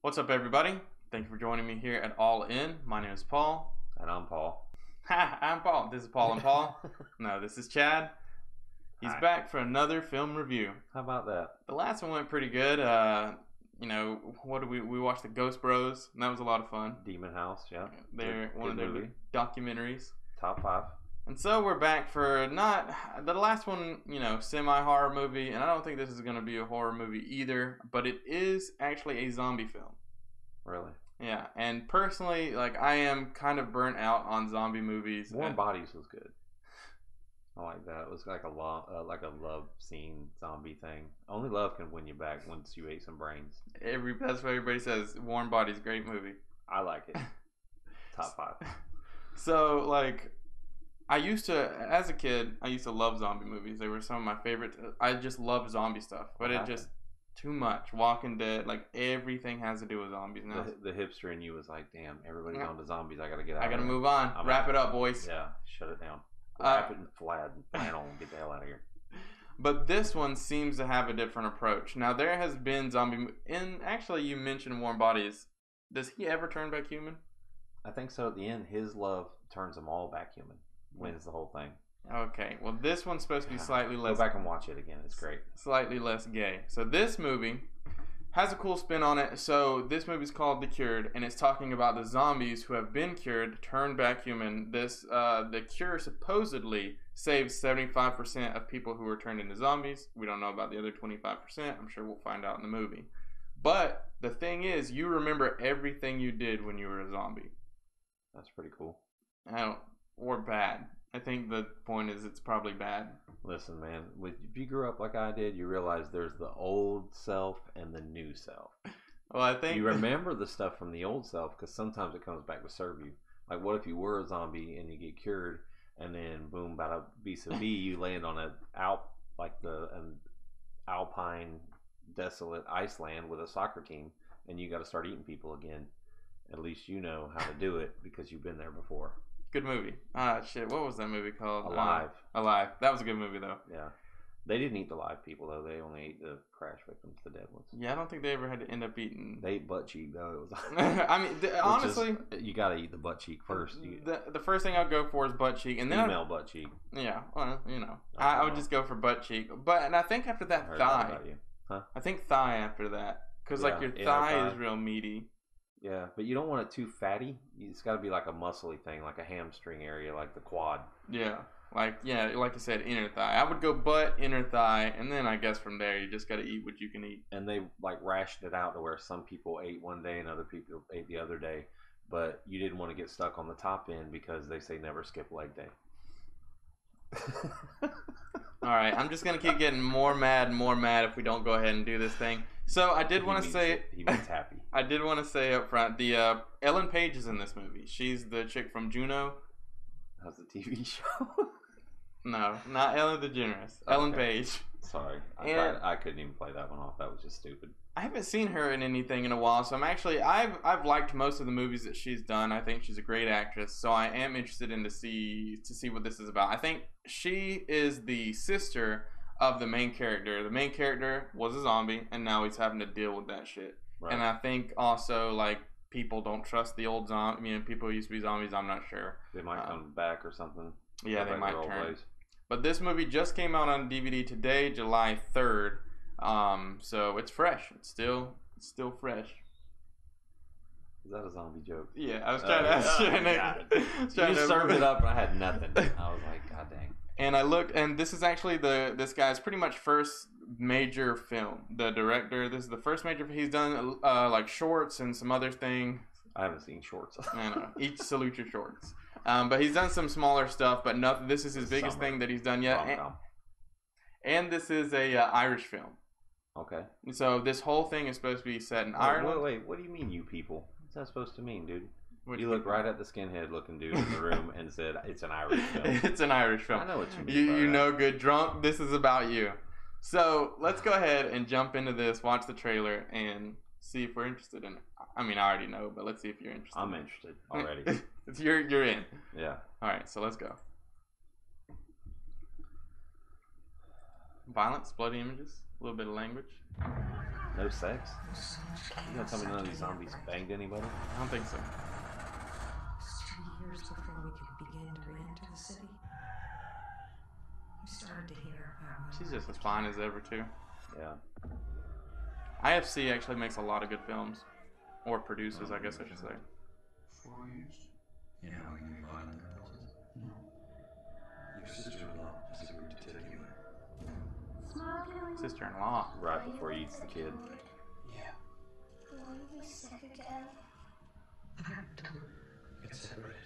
What's up, everybody? Thank you for joining me here at All In. My name is Paul. And I'm Paul. Ha, I'm Paul. This is Paul and Paul. No, this is Chad. He's Hi. back for another film review. How about that? The last one went pretty good. What did we watched the Ghost Bros, and that was a lot of fun. Demon House, yeah. They're Good one of their movie. documentaries. Top 5. And so we're back for not the last one, semi-horror movie, and I don't think this is going to be a horror movie either, but it is actually a zombie film. Really? Yeah, and personally, I am kind of burnt out on zombie movies. Warm Bodies was good. I like that. It was like a love scene zombie thing. Only love can win you back once you ate some brains. That's what everybody says. Warm Bodies, great movie. I like it. Top 5. So, as a kid, I used to love zombie movies. They were some of my favorites. I just love zombie stuff, but it just too much. Walking Dead, everything has to do with zombies now. The hipster in you was like, damn, everybody's on to zombies. I gotta get out. I gotta move on. Wrap it up, boys. Yeah, shut it down. Wrap it in flannel and get the hell out of here. But this one seems to have a different approach. Now, there has been and actually, you mentioned Warm Bodies. Does he ever turn back human? I think so. At the end, his love turns them all back human. Wins the whole thing. Okay, well, this one's supposed to be slightly less. Go back and watch it again. It's great. Slightly less gay. So this movie has a cool spin on it. So this movie's called The Cured, and it's talking about the zombies who have been cured, turned back human. The cure supposedly saves 75% of people who were turned into zombies. We don't know about the other 25%. I'm sure we'll find out in the movie. But the thing is, you remember everything you did when you were a zombie. That's pretty cool. Or bad. I think the point is it's probably bad. Listen, man, if you grew up like I did, you realize there's the old self and the new self. Well, I think you remember the stuff from the old self because sometimes it comes back to serve you. Like, what if you were a zombie and you get cured, and then boom, bada vis-a-vis, you land on an alpine, desolate Iceland with a soccer team, and you got to start eating people again. At least you know how to do it because you've been there before. Good movie. Shit, what was that movie called? Alive. Alive. That was a good movie, though. Yeah. They didn't eat the live people, though. They only ate the crash victims, the dead ones. Yeah, I don't think they ever had to end up eating. They ate butt cheek, though. It was. I mean, honestly, you got to eat the butt cheek first. The first thing I'd go for is butt cheek, and then female butt cheek. Yeah, well, I would just go for butt cheek, and I think after that thigh. About you. Huh? I think thigh after that, because your thigh is real meaty. Yeah, but you don't want it too fatty. It's got to be like a muscly thing, like a hamstring area, like the quad. Yeah, like I said, inner thigh. I would go butt, inner thigh, and then I guess from there you just got to eat what you can eat. And they rationed it out to where some people ate one day and other people ate the other day, but you didn't want to get stuck on the top end because they say never skip leg day. All right, I'm just gonna keep getting more mad if we don't go ahead and do this thing. So I did want to say he means happy. I did want to say up front, the Ellen Page is in this movie. She's the chick from Juno. How's the TV show? No, not Ellen DeGeneres. Okay. Ellen Page. Sorry, I couldn't even play that one off. That was just stupid. I haven't seen her in anything in a while, so I've liked most of the movies that she's done. I think she's a great actress, so I am interested to see what this is about. I think she is the sister of the main character. The main character was a zombie, and now he's having to deal with that shit. Right. And I think also people don't trust the old zombie. I mean, people who used to be zombies. I'm not sure. They might come back or something. Yeah, they might turn. But this movie just came out on DVD today, July 3rd. So it's fresh. It's still fresh. Is that a zombie joke? Yeah, I was trying to. You served it up, and I had nothing. I was like, God dang. And I looked, and this is actually this guy's pretty much first major film. The director. This is the first major. He's done shorts and some other thing. I haven't seen shorts. I know. Each salute your shorts. But he's done some smaller stuff, but nothing. This is his biggest thing that he's done yet. And this is a Irish film. Okay. So this whole thing is supposed to be set in Ireland. Wait, what do you mean, you people? What's that supposed to mean, dude? You looked right at the skinhead-looking dude in the room and said, "It's an Irish film." It's an Irish film. I know what you mean. You know, good drunk. This is about you. So let's go ahead and jump into this. Watch the trailer and see if we're interested in it. I mean, I already know, but let's see if you're interested. I'm interested already. You're in. Yeah. All right, so let's go. Violence, bloody images, a little bit of language. No sex? You gonna tell me none of these zombies banged anybody? I don't think so. It's 2 years before we could begin to re-enter the city. We started to hear about She's just as fine as ever, too. Yeah. IFC actually makes a lot of good films. Or produces, I guess I should say. 4 years? You know how we can be violent about it? No. Your sister-in-law has agreed to take you in. Sister-in-law. Right before he eats the kid. Yeah. Will you be sick again? I haven't told her. Get separated.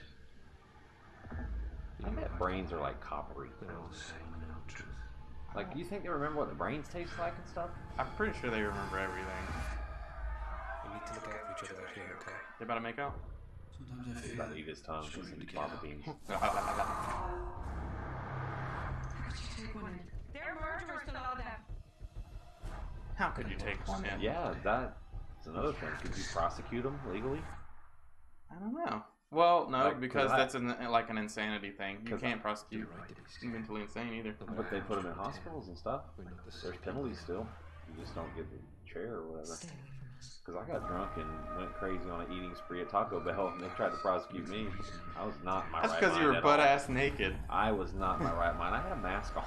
I bet brains are like coppery. They're all the same and no truth. Like, do you think they remember what the brains taste like and stuff? I'm pretty sure they remember everything. We need to look out for each other out here, okay? They about to make out? Sometimes I He's feel about to eat his tongue Sure, with some to get lava out. beans. How'd you take one in? They're murderers, a lot of them. How could you take one in? Yeah, that's another thing. Could you prosecute them legally? I don't know. Well, no, Like, because 'cause that's like an insanity thing. You 'cause can't You're prosecute right to be scared. mentally insane either. But they put them in hospitals and stuff. We're not the There's same. penalties still. You just don't get the chair or whatever. Stay away from us. Because I got drunk and went crazy on an eating spree at Taco Bell, and they tried to prosecute me. I was not in my That's right because mind you were at butt all. ass naked. I was not in my right mind. I had a mask on.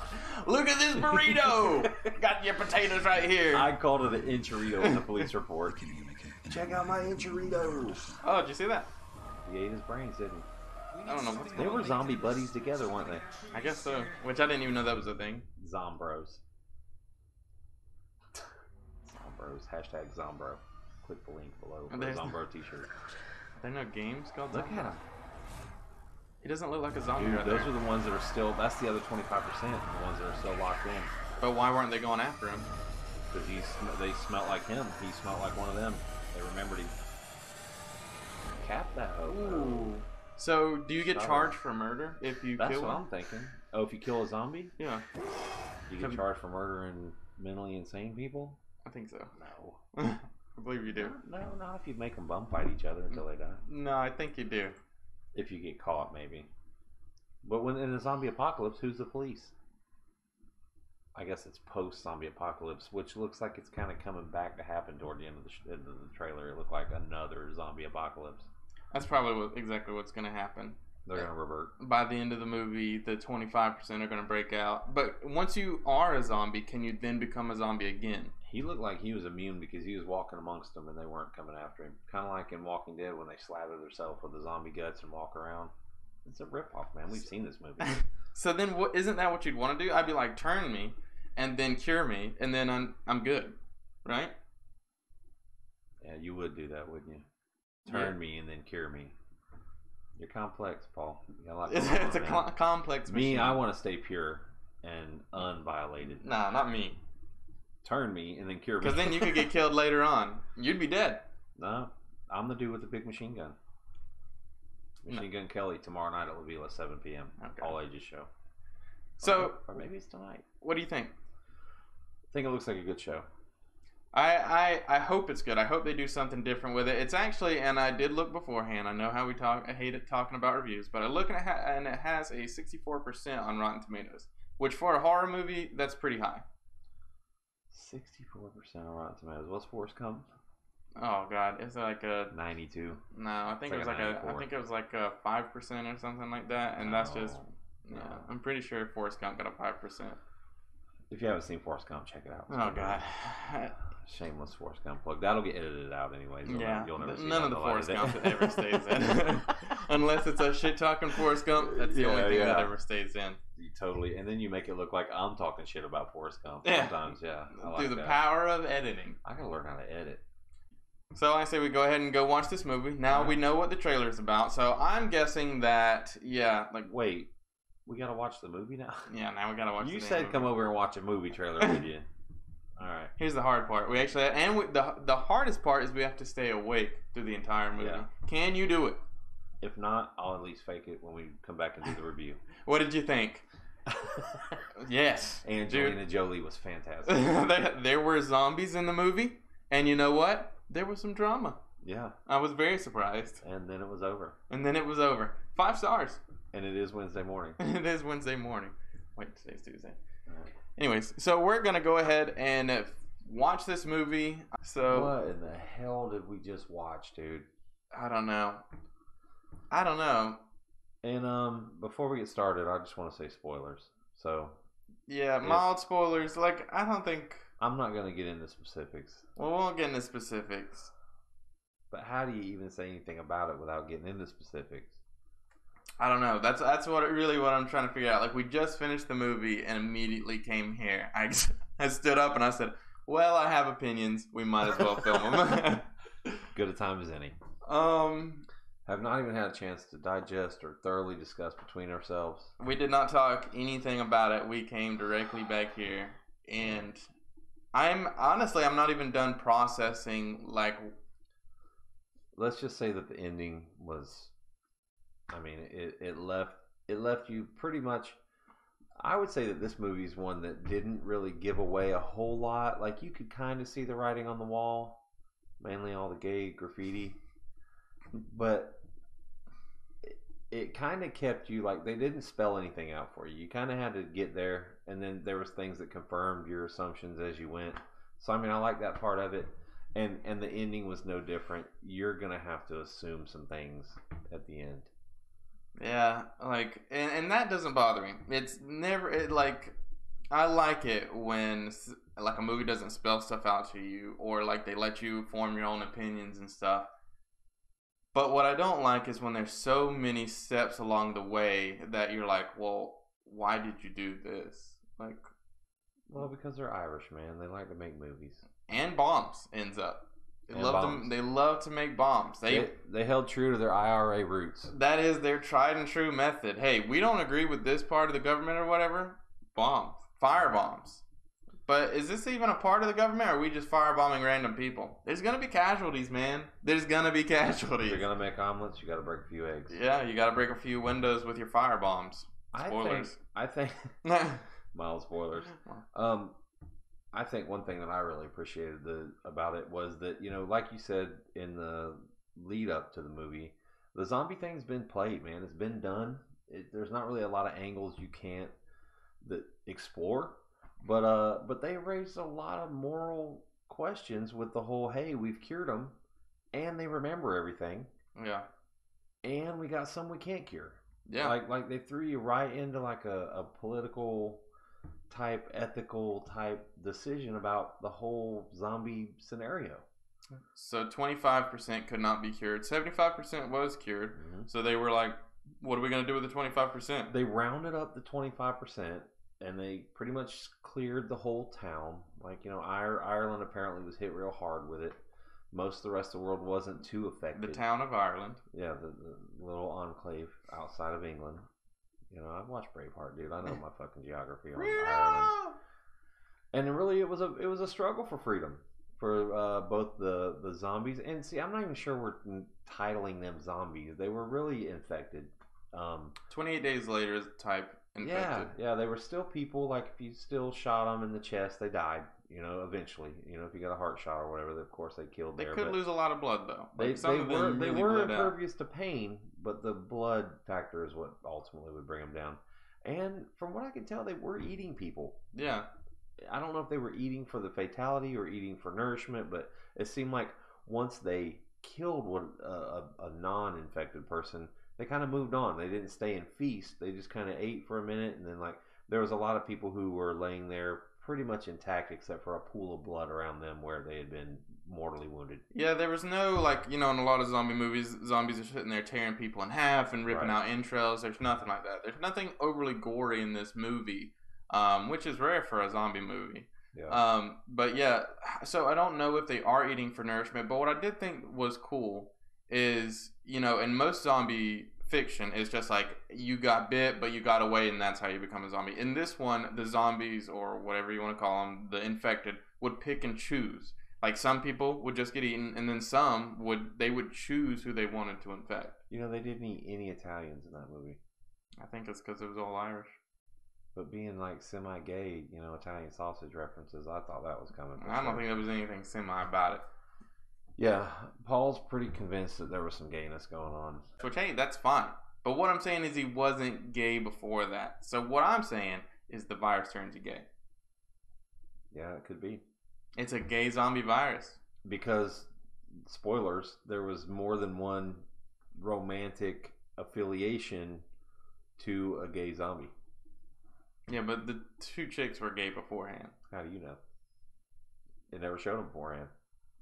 Look at this burrito! Got your potatoes right here. I called it an enchilito in the police report. Can you make it? Check out my enchilito. Oh, did you see that? He ate his brains, didn't he? I don't know what's They going on. were zombie buddies together, weren't they? I guess so. Which I didn't even know that was a thing. Zombros. Zombros. Hashtag Zombro. Click the link below for a There's- Zombro t-shirt. Are there no games called Look zombie? at him. He doesn't look like a zombie Dude, right those there. are the ones that are still, that's the other 25%, the ones that are still locked in. But why weren't they going after him? Because they smelt like him. He smelt like one of them. They remembered him. Cap that hoe. Ooh. So, do you get Shut charged up. for murder if you That's kill what one? I'm thinking. Oh, if you kill a zombie, Yeah, you get charged for murdering mentally insane people? I think so. No. I believe you do. No, not if you make them bum fight each other until they die. No, I think you do. If you get caught, maybe. But when in a zombie apocalypse, who's the police? I guess it's post-zombie apocalypse, which looks like it's kind of coming back to happen toward the end of the trailer. It looked like another zombie apocalypse. That's probably exactly what's going to happen. They're going to revert. By the end of the movie, the 25% are going to break out. But once you are a zombie, can you then become a zombie again? He looked like he was immune because he was walking amongst them and they weren't coming after him. Kind of like in Walking Dead when they slather themselves with the zombie guts and walk around. It's a ripoff, man. We've seen this movie. So then, isn't that what you'd want to do? I'd be like, turn me, and then cure me, and then I'm good, right? Yeah, you would do that, wouldn't you? Turn me and then cure me. You're complex, Paul. You got a lot It's, going on, it's a man. complex Me, machine. I want to stay pure and unviolated. Nah, not me. Turn me and then cure me. Because then you could get killed later on. You'd be dead. No, I'm the dude with the big machine gun. Machine Gun Kelly tomorrow night at La Villa, 7 p.m. Okay. All ages show. So, or maybe it's tonight. what do you think? I think it looks like a good show. I hope it's good. I hope they do something different with it. It's actually, and I did look beforehand. I know how we talk. I hate it talking about reviews, but I look at it, and it has a 64% on Rotten Tomatoes, which for a horror movie, that's pretty high. 64% on Rotten Tomatoes. What's Forrest Gump? Oh God, it's like a 92. no. I think It's it was like a like a. I 94. think it was like a 5% or something like that, and that's just. No. Yeah, I'm pretty sure Forrest Gump got a 5%. If you haven't seen Forrest Gump, check it out. It's Oh good. God. Shameless Forrest Gump plug. That'll get edited out anyways. Yeah, You'll never see none that of the till I Forrest edit Gump it. that ever stays in. Unless it's a shit talking Forrest Gump, that's the only Yeah, thing that yeah. ever stays in. You totally, and then you make it look like I'm talking shit about Forrest Gump. Yeah. Sometimes, yeah. I like Through the that. power of editing. I gotta learn how to edit. So I say we go ahead and go watch this movie. Now we know what the trailer's about. So I'm guessing that, yeah, like, Wait, we gotta watch the movie now? yeah, now we gotta watch You the damn said movie. come over and watch a movie trailer with you. Alright. Here's the hard part. We actually, and the hardest part is we have to stay awake through the entire movie. Yeah. Can you do it? If not, I'll at least fake it when we come back and do the review. What did you think? Yes. Angelina Jolie was fantastic. there were zombies in the movie, and you know what? There was some drama. Yeah. I was very surprised. And then it was over. And then it was over. 5 stars. And it is Wednesday morning. It is Wednesday morning. Wait, today's Tuesday. Alright. Anyways, so we're gonna go ahead and watch this movie. So What in the hell did we just watch, dude? I don't know. And before we get started, I just want to say spoilers. So Yeah, mild spoilers. Like, I don't think. I'm not going to get into specifics. Well, we won't get into specifics. But how do you even say anything about it without getting into specifics? I don't know. That's what I'm trying to figure out. Like, we just finished the movie and immediately came here. I stood up and I said, "Well, I have opinions. We might as well film them." Good a time as any. Have not even had a chance to digest or thoroughly discuss between ourselves. We did not talk anything about it. We came directly back here, and I'm not even done processing. Like, let's just say that the ending was, I mean, it left you pretty much. I would say that this movie is one that didn't really give away a whole lot. Like, you could kind of see the writing on the wall, mainly all the gay graffiti, but it kind of kept you, like, they didn't spell anything out for you. You kind of had to get there, and then there was things that confirmed your assumptions as you went. So I mean, I like that part of it, and the ending was no different. You're gonna have to assume some things at the end. yeah, like, and that doesn't bother me. It's never like, I like it when like a movie doesn't spell stuff out to you, or like they let you form your own opinions and stuff. But what I don't like is when there's so many steps along the way that you're like, well, why did you do this? Like, well, because they're Irish, man. They like to make movies. And bombs ends up. They love to make bombs. They held true to their IRA roots. That is their tried and true method. Hey, we don't agree with this part of the government or whatever. Bombs. Fire bombs. But is this even a part of the government, or are we just firebombing random people? There's going to be casualties, man. There's going to be casualties. You're going to make omelets, you got to break a few eggs. Yeah, you got to break a few windows with your fire bombs. Spoilers. I think mild spoilers. I think one thing that I really appreciated about it was that, you know, like you said in the lead up to the movie, the zombie thing's been played, man. It's been done. There's not really a lot of angles you can't explore. But they raised a lot of moral questions with the whole, hey, we've cured them, and they remember everything. Yeah. And we got some we can't cure. Yeah. Like they threw you right into like a political type, ethical type decision about the whole zombie scenario. So 25% could not be cured. 75% was cured. Mm-hmm. So they were like, what are we going to do with the 25%? They rounded up the 25%. And they pretty much cleared the whole town. Like, you know, Ireland apparently was hit real hard with it. Most of the rest of the world wasn't too affected. The town of Ireland. Yeah, the little enclave outside of England. You know, I've watched Braveheart, dude. I know my fucking geography on Ireland. And really, it was a struggle for freedom for both the zombies. And see, I'm not even sure we're titling them zombies. They were really infected. 28 days later, type. Infected. Yeah, they were still people. Like, if you still shot them in the chest, they died. You know, eventually. You know, if you got a heart shot or whatever, of course they killed. They could lose a lot of blood though. Like, they were impervious to pain, but the blood factor is what ultimately would bring them down. And from what I can tell, they were eating people. Yeah. I don't know if they were eating for the fatality or eating for nourishment, but it seemed like once they killed a non-infected person, they kind of moved on. They didn't stay and feast. They just kind of ate for a minute, and then, like, there was a lot of people who were laying there pretty much intact except for a pool of blood around them where they had been mortally wounded. Yeah, there was no, like, you know, in a lot of zombie movies, zombies are sitting there tearing people in half and ripping out entrails. There's nothing like that. There's nothing overly gory in this movie, which is rare for a zombie movie. Yeah. But yeah, so I don't know if they are eating for nourishment, but what I did think was cool is, you know, in most zombie fiction, it's just like you got bit, but you got away, and that's how you become a zombie. In this one, the zombies, or whatever you want to call them, the infected, would pick and choose. Like, some people would just get eaten, and then some would choose who they wanted to infect. You know, they didn't eat any Italians in that movie. I think it's because it was all Irish. But being like semi-gay, you know, Italian sausage references, I thought that was coming. I don't think there was anything semi about it. Yeah, Paul's pretty convinced that there was some gayness going on. Which, hey, that's fine. But what I'm saying is he wasn't gay before that. So what I'm saying is the virus turns you gay. Yeah, it could be. It's a gay zombie virus. Because, spoilers, there was more than one romantic affiliation to a gay zombie. Yeah, but the two chicks were gay beforehand. How do you know? It never showed them beforehand.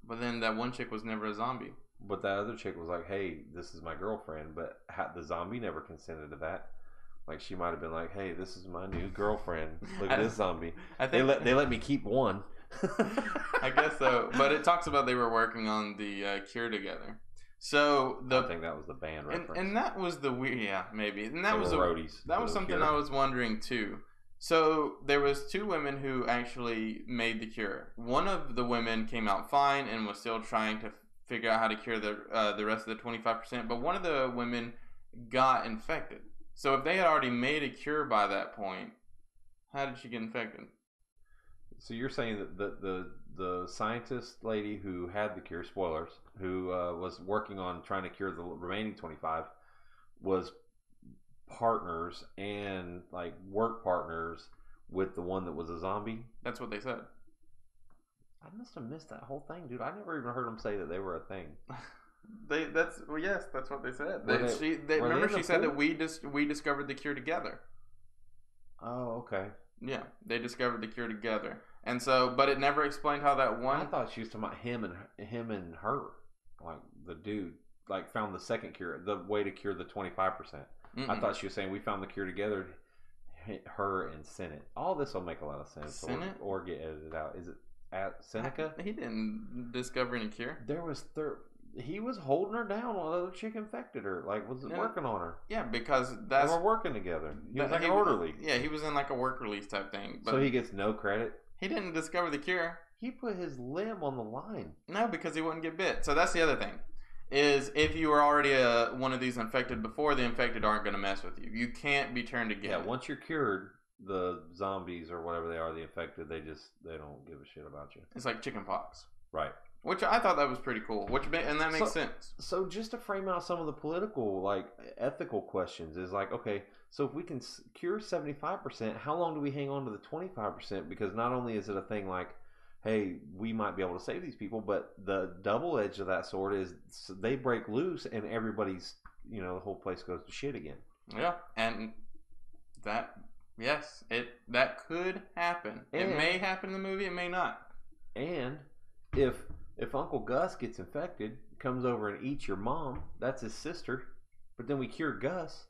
But then that one chick was never a zombie. But that other chick was like, hey, this is my girlfriend. But the zombie never consented to that. Like, she might have been like, hey, this is my new girlfriend. Look at this zombie. I think They let me keep one. I guess so. But it talks about they were working on the cure together. So I think that was the band reference. and that was the weird, yeah, maybe. And that They was were roadies that for was the something Cure. I was wondering too. So there was two women who actually made the cure. One of the women came out fine and was still trying to figure out how to cure the rest of the 25%. But one of the women got infected. So if they had already made a cure by that point, how did she get infected? So you're saying that the scientist lady who had the cure, spoilers, who was working on trying to cure the remaining 25, was partners and like work partners with the one that was a zombie? That's what they said. I must have missed that whole thing, dude. I never even heard them say that they were a thing. That's what they said. Were Remember they in she the said pool? that we discovered the cure together. Oh, okay. Yeah, they discovered the cure together, and so, but it never explained how that one. I thought she was talking about him and her, like the dude, like found the second cure, the way to cure the 25%. I thought she was saying we found the cure together. Her and Senate. All this will make a lot of sense, Senate? or get edited out. Is it at Seneca? He didn't discover any cure. There was he was holding her down while the other chick infected her. Like, was working on her. Yeah, because They were working together. He was like an orderly. Yeah, he was in like a work release type thing. But So he gets no credit. he didn't discover the cure. He put his limb on the line. No, because he wouldn't get bit. So that's the other thing. Is if you were already one of these infected before, the infected aren't going to mess with you. You can't be turned again. Yeah, once you're cured, the zombies or whatever they are, the infected, they don't give a shit about you. It's like chicken pox. Right. Which I thought that was pretty cool. And that makes sense. So just to frame out some of the political, like ethical questions, is like, okay, so if we can cure 75%, how long do we hang on to the 25%? Because not only is it a thing like, hey, we might be able to save these people, but the double edge of that sword is they break loose and everybody's, the whole place goes to shit again. Yeah, and that, yes, that could happen. And, it may happen in the movie, it may not. And if Uncle Gus gets infected, comes over and eats your mom, that's his sister, but then we cure Gus,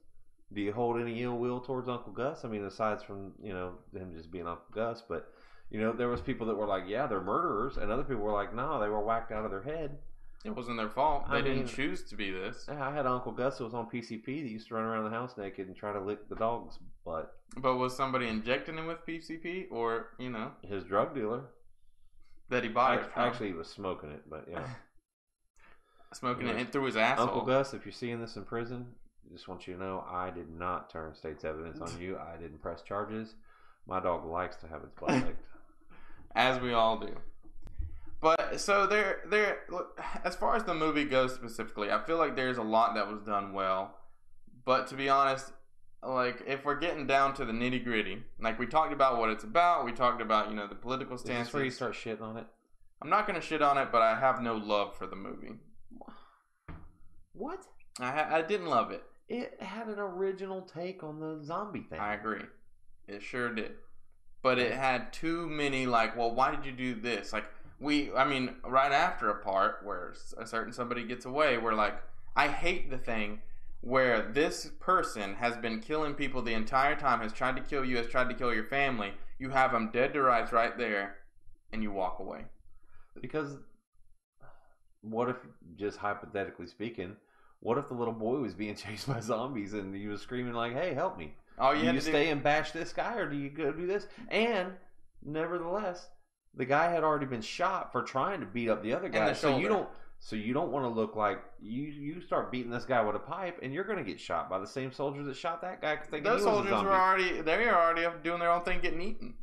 do you hold any ill will towards Uncle Gus? I mean, aside from, him just being Uncle Gus, but there was people that were like, yeah, they're murderers, and other people were like, no, they were whacked out of their head. It wasn't their fault. They didn't choose to be this. I had Uncle Gus that was on PCP that used to run around the house naked and try to lick the dog's butt. But was somebody injecting him with PCP, or his drug dealer that he bought it from? Actually, he was smoking it, but yeah, smoking it through his asshole. Uncle Gus, if you're seeing this in prison, I just want you to know I did not turn state's evidence on you. I didn't press charges. My dog likes to have its butt licked. As we all do. But so there. As far as the movie goes specifically, I feel like there's a lot that was done well. But to be honest, like if we're getting down to the nitty gritty, like we talked about what it's about, we talked about the political stances. Is this where you start shitting on it? I'm not gonna shit on it, but I have no love for the movie. What? I didn't love it. It had an original take on the zombie thing. I agree. It sure did. But it had too many well, why did you do this? Right after a part where a certain somebody gets away, we're like, I hate the thing where this person has been killing people the entire time, has tried to kill you, has tried to kill your family. You have them dead to rights right there, and you walk away. Because what if, just hypothetically speaking, what if the little boy was being chased by zombies and he was screaming like, hey, help me? Oh, do you stay and bash this guy, or do you go do this? And nevertheless, the guy had already been shot for trying to beat up the other guy. So you don't want to look like you start beating this guy with a pipe, and you're going to get shot by the same soldiers that shot that guy. Those soldiers were already doing their own thing, getting eaten.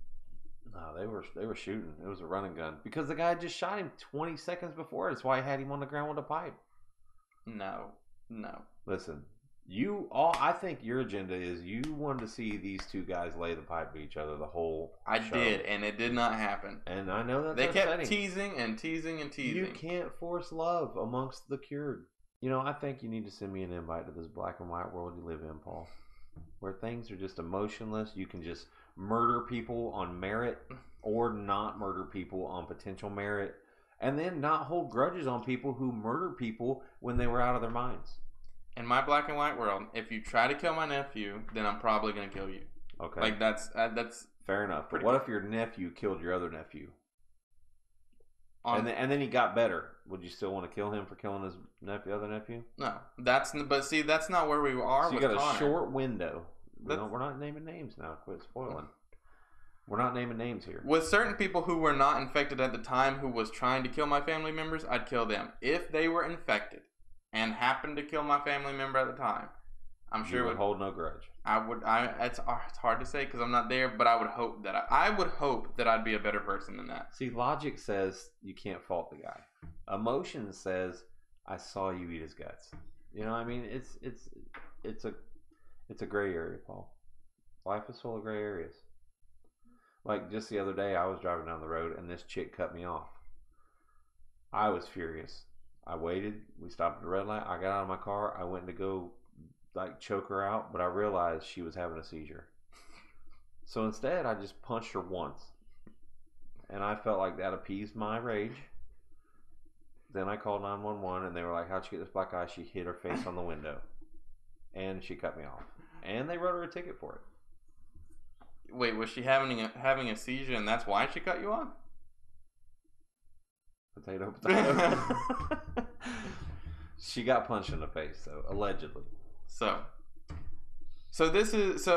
No, they were shooting. It was a running gun because the guy just shot him 20 seconds before. That's why he had him on the ground with a pipe. No. Listen, I think your agenda is you wanted to see these two guys lay the pipe to each other the whole I show. did, and it did not happen. And I know that's they upsetting. kept teasing and teasing and teasing. You can't force love amongst the cured. I think you need to send me an invite to this black and white world you live in, Paul, where things are just emotionless. You can just murder people on merit or not murder people on potential merit, and then not hold grudges on people who murder people when they were out of their minds. In my black and white world, if you try to kill my nephew, then I'm probably going to kill you. Okay. Like, that's fair enough. But what if your nephew killed your other nephew? And then he got better. Would you still want to kill him for killing his other nephew? No. But see, that's not where we are so with you got Connor. A short window. We're not naming names now. Quit spoiling. We're not naming names here. With certain people who were not infected at the time who was trying to kill my family members, I'd kill them. If they were infected and happened to kill my family member at the time, I'm sure you would hold no grudge. It's hard to say because I'm not there, but I would hope that I would hope that I'd be a better person than that. See, logic says you can't fault the guy. Emotion says I saw you eat his guts. I mean, it's a gray area, Paul. Life is full of gray areas. Like just the other day, I was driving down the road and this chick cut me off. I was furious. I waited. We stopped at the red light. I got out of my car. I went to go choke her out, but I realized she was having a seizure. So instead, I just punched her once. And I felt like that appeased my rage. Then I called 911 and they were like, how'd you get this black eye? She hit her face on the window. And she cut me off. And they wrote her a ticket for it. Wait, was she having a seizure and that's why she cut you off? Potato. She got punched in the face, though, allegedly. So this is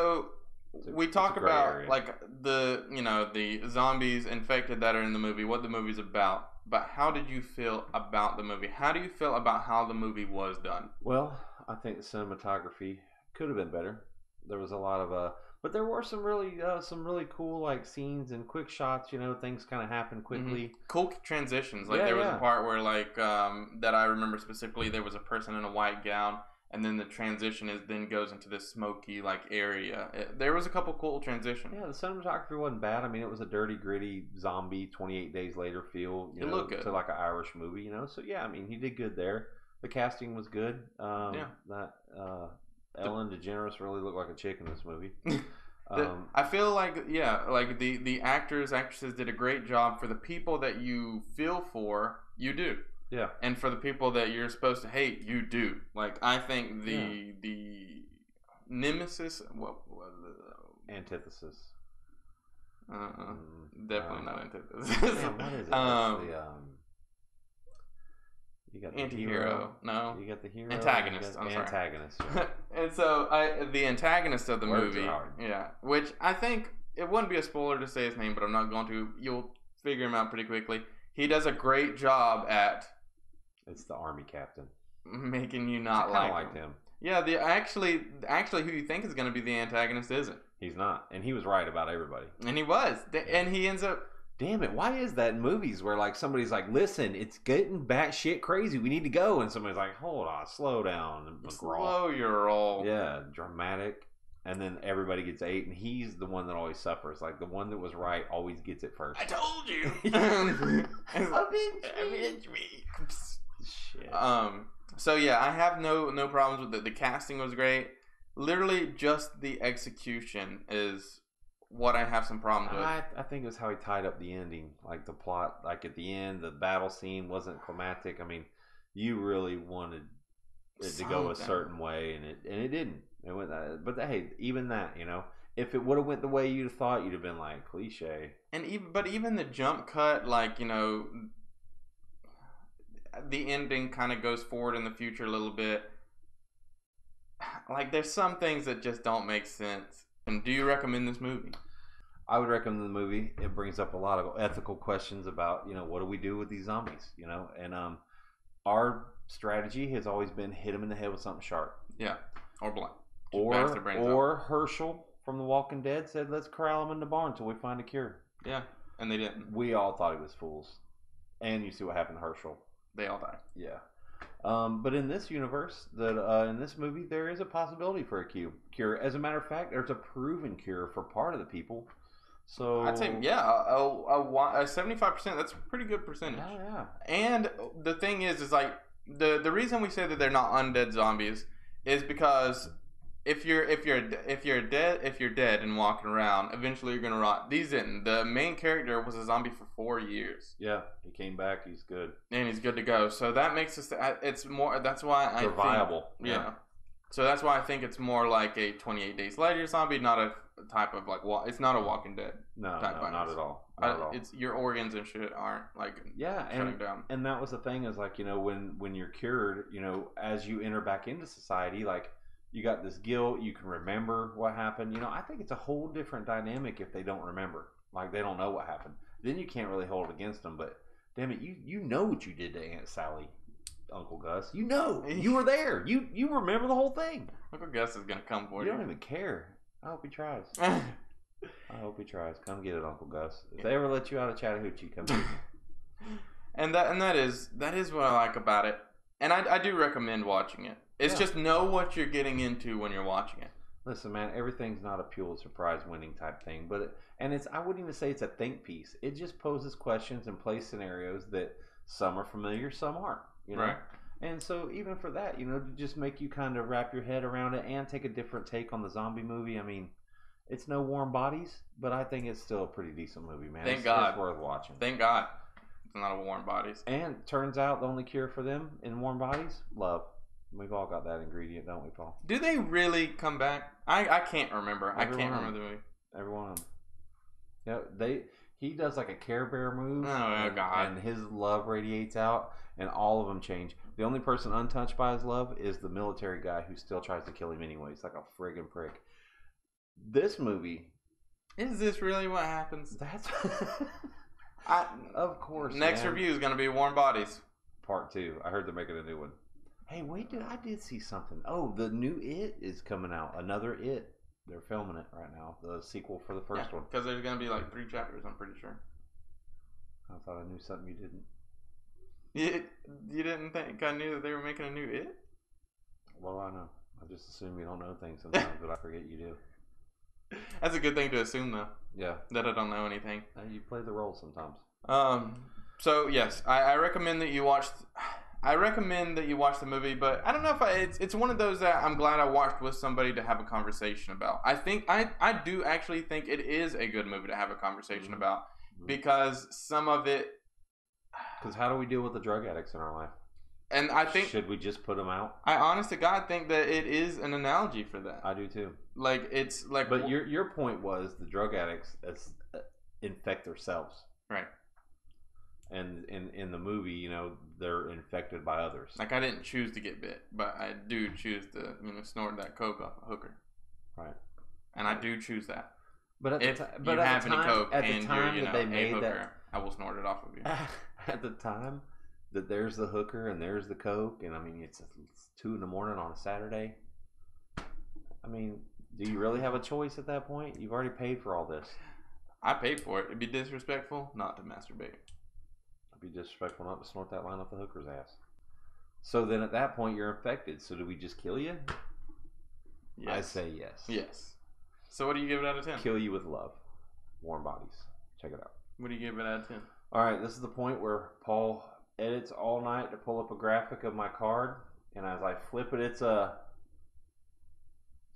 we talk about area. Like the zombies infected that are in the movie, what the movie's about. But how did you feel about the movie? How do you feel about how the movie was done? Well, I think the cinematography could have been better. There was a lot of but there were some really cool scenes and quick shots. Things kind of happen quickly. Mm-hmm. Cool transitions. There was a part where that I remember specifically. There was a person in a white gown, and then the transition then goes into this smoky area. There was a couple cool transitions. Yeah, the cinematography wasn't bad. I mean, it was a dirty, gritty zombie 28 Days Later feel. It looked good. To like an Irish movie. So yeah, I mean, he did good there. The casting was good. Ellen DeGeneres really looked like a chick in this movie. I feel the actresses did a great job. For the people that you feel for, you do. Yeah. And for the people that you're supposed to hate, you do. I think the nemesis, antithesis. Definitely not antithesis. What is it? You got the anti-hero. No. You got the hero. Antagonist. I'm sorry. Antagonist. And so the antagonist of the movie. Yeah. Which I think it wouldn't be a spoiler to say his name, but I'm not going to. You'll figure him out pretty quickly. He does a great job at. It's the army captain. Making you not like him. Yeah. Actually, who you think is going to be the antagonist isn't. He's not, and he was right about everybody. And he was, and he ends up. Damn it, why is that in movies where somebody's like, listen, it's getting batshit crazy, we need to go, and somebody's like, hold on, slow down, McGraw. Slow your roll. Yeah, dramatic. And then everybody gets ate, and he's the one that always suffers. The one that was right always gets it first. I told you. Avenge me. Shit. So yeah, I have no problems with it. The casting was great. Literally, just the execution is what I have some problems with. I think it was how he tied up the ending, the plot. At the end, the battle scene wasn't climactic. I mean, you really wanted it to go a certain way, and it didn't. It went, but hey, even that, if it would have went the way you'd have thought, you'd have been like cliche. And even the jump cut, the ending kind of goes forward in the future a little bit. There's some things that just don't make sense. And do you recommend this movie? I would recommend the movie. It brings up a lot of ethical questions about, what do we do with these zombies, and our strategy has always been hit them in the head with something sharp. Yeah, or blunt. Or Herschel from The Walking Dead said, let's corral them in the barn until we find a cure. Yeah, and they didn't. We all thought he was fools. And you see what happened to Herschel. They all died. Yeah. But in this universe, in this movie, there is a possibility for a cure. As a matter of fact, there's a proven cure for part of the people. So I'd say, yeah, a 75%, that's a pretty good percentage. Yeah. And the thing is like, the reason we say that they're not undead zombies is because if you're dead and walking around, eventually you're gonna rot. These didn't. The main character was a zombie for 4 years. Yeah, he came back. He's good, and he's good to go. So that makes us. It's more. That's why they're viable. Yeah. So that's why I think it's more like a 28 Days Later zombie, not a type of like. It's not a Walking Dead. No, not at all. Not at all. It's your organs and shit aren't like shutting down. And that was the thing is like, you know, when you're cured, you know, as you enter back into society, like you got this guilt, you can remember what happened. You know, I think it's a whole different dynamic if they don't remember, like they don't know what happened. Then you can't really hold it against them. But damn it, you know what you did to Aunt Sally. Uncle Gus, you know, you were there. You remember the whole thing. Uncle Gus is gonna come for you. You don't even care. I hope he tries. I hope he tries. Come get it, Uncle Gus. If they ever let you out of Chattahoochee, come get it. and that is what I like about it. And I do recommend watching it. It's just know what you're getting into when you're watching it. Listen, man, everything's not a Pulitzer Prize winning type thing, but I wouldn't even say it's a think piece. It just poses questions and plays scenarios that some are familiar, some aren't. You know? Right. And so even for that, you know, to just make you kind of wrap your head around it and take a different take on the zombie movie. I mean, it's no Warm Bodies, but I think it's still a pretty decent movie, man. Thank God. It's worth watching. Thank God. It's not a Warm Bodies. And turns out the only cure for them in Warm Bodies, love. We've all got that ingredient, don't we, Paul? Do they really come back? I can't remember. I can't remember the movie. Every one of them. Yeah, he does like a Care Bear move. Oh, God. And his love radiates out, and all of them change. The only person untouched by his love is the military guy who still tries to kill him anyway. He's like a friggin' prick. This movie. Is this really what happens? That's. Of course. Next review is going to be Warm Bodies. Part 2. I heard they're making a new one. Hey, wait, dude, I did see something. Oh, the new It is coming out. Another It. They're filming it right now. The sequel for the first one. Because there's going to be like 3 chapters, I'm pretty sure. I thought I knew something you didn't. You didn't think I knew that they were making a new It? Well, I know. I just assume you don't know things sometimes, but I forget you do. That's a good thing to assume, though. Yeah. That I don't know anything. You play the role sometimes. So, yes, I recommend that you watch... I recommend that you watch the movie, but I don't know if it's one of those that I'm glad I watched with somebody to have a conversation about. I think I do actually think it is a good movie to have a conversation about because some of it. Because how do we deal with the drug addicts in our life? And I think should we just put them out? I honest to God think that it is an analogy for that. I do too. Like it's like. But your point was the drug addicts infect themselves, right? And in the movie, you know, they're infected by others. Like I didn't choose to get bit, but I do choose to, snort that coke off a hooker. Right. And I do choose that. But at if the time, you have any coke at and the time you're, that they made hooker, that, I will snort it off of you. At the time that there's the hooker and there's the coke, and I mean it's 2 a.m. on a Saturday. I mean, do you really have a choice at that point? You've already paid for all this. I paid for it. It'd be disrespectful not to masturbate. It'd be disrespectful not to snort that line off the hooker's ass. So then at that point you're infected. So do we just kill you? Yes. I say yes. Yes. So what do you give it out of 10? Kill you with love. Warm Bodies. Check it out. What do you give it out of 10? All right, this is the point where Paul edits all night to pull up a graphic of my card, and as I flip it, it's a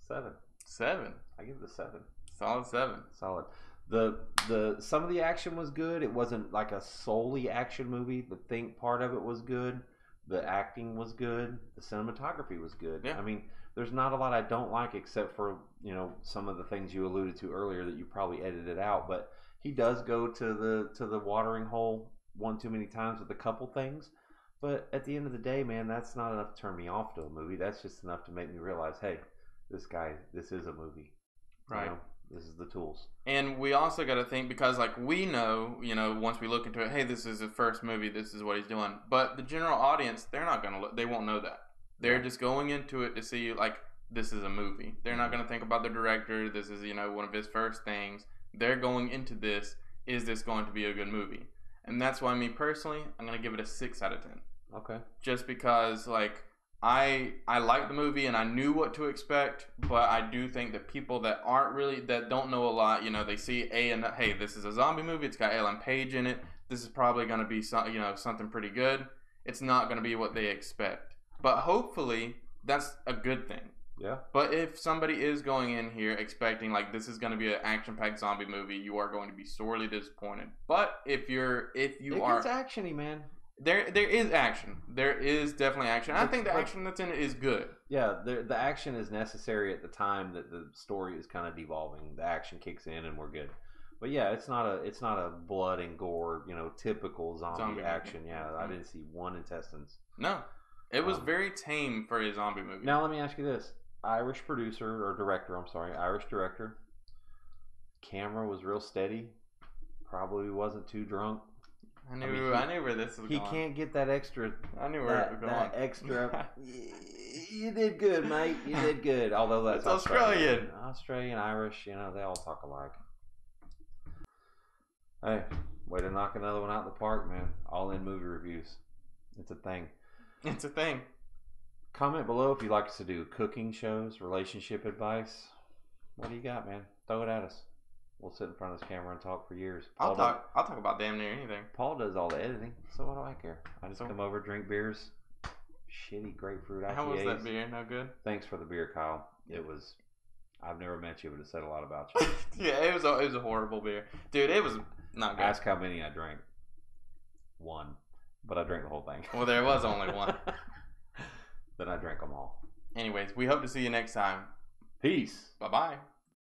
7. 7. I give it a 7. Solid 7. Solid. The some of the action was good. It wasn't like a solely action movie. The think part of it was good. The acting was good. The cinematography was good. Yeah. I mean, there's not a lot I don't like except for, some of the things you alluded to earlier that you probably edited out. But he does go to the watering hole one too many times with a couple things. But at the end of the day, man, that's not enough to turn me off to a movie. That's just enough to make me realize, hey, this is a movie. Right. This is the tools. And we also got to think, because like we know, once we look into it, hey, this is his first movie, this is what he's doing. But the general audience, they're not going to look, they won't know that. They're just going into it to see, like, this is a movie. They're not going to think about the director. This is, one of his first things. They're going into this, is this going to be a good movie? And that's why me personally, I'm going to give it a 6 out of 10. Okay. Just because like I liked the movie and I knew what to expect, but I do think that people that don't know a lot, they see hey, this is a zombie movie. It's got Ellen Page in it. This is probably going to be something pretty good. It's not going to be what they expect, but hopefully that's a good thing. Yeah. But if somebody is going in here expecting like this is going to be an action-packed zombie movie, you are going to be sorely disappointed. But if you are, it's actiony, man. There is action. There is definitely action. I think the action that's in it is good. Yeah, the action is necessary at the time that the story is kind of devolving. The action kicks in and we're good. But yeah, it's not a blood and gore, typical zombie action. Yeah, I didn't see one intestines. No, it was very tame for a zombie movie. Now let me ask you this: Irish director. Camera was real steady. Probably wasn't too drunk. I knew where this was going. He can't get that extra. I knew where it was going. That extra. You did good, mate. You did good. Although that's Australian, Irish. They all talk alike. Hey, way to knock another one out of the park, man. All in movie reviews. It's a thing. It's a thing. Comment below if you'd like us to do cooking shows, relationship advice. What do you got, man? Throw it at us. We'll sit in front of this camera and talk for years. I'll talk about damn near anything. Paul does all the editing, so what do I care? I just come over, drink beers. Shitty grapefruit IPAs. How was that beer? No good? Thanks for the beer, Kyle. It was. I've never met you, but it said a lot about you. Yeah, it was a horrible beer, dude. It was not good. Ask how many I drank. One, but I drank the whole thing. Well, there was only one. Then I drank them all. Anyways, we hope to see you next time. Peace. Bye-bye.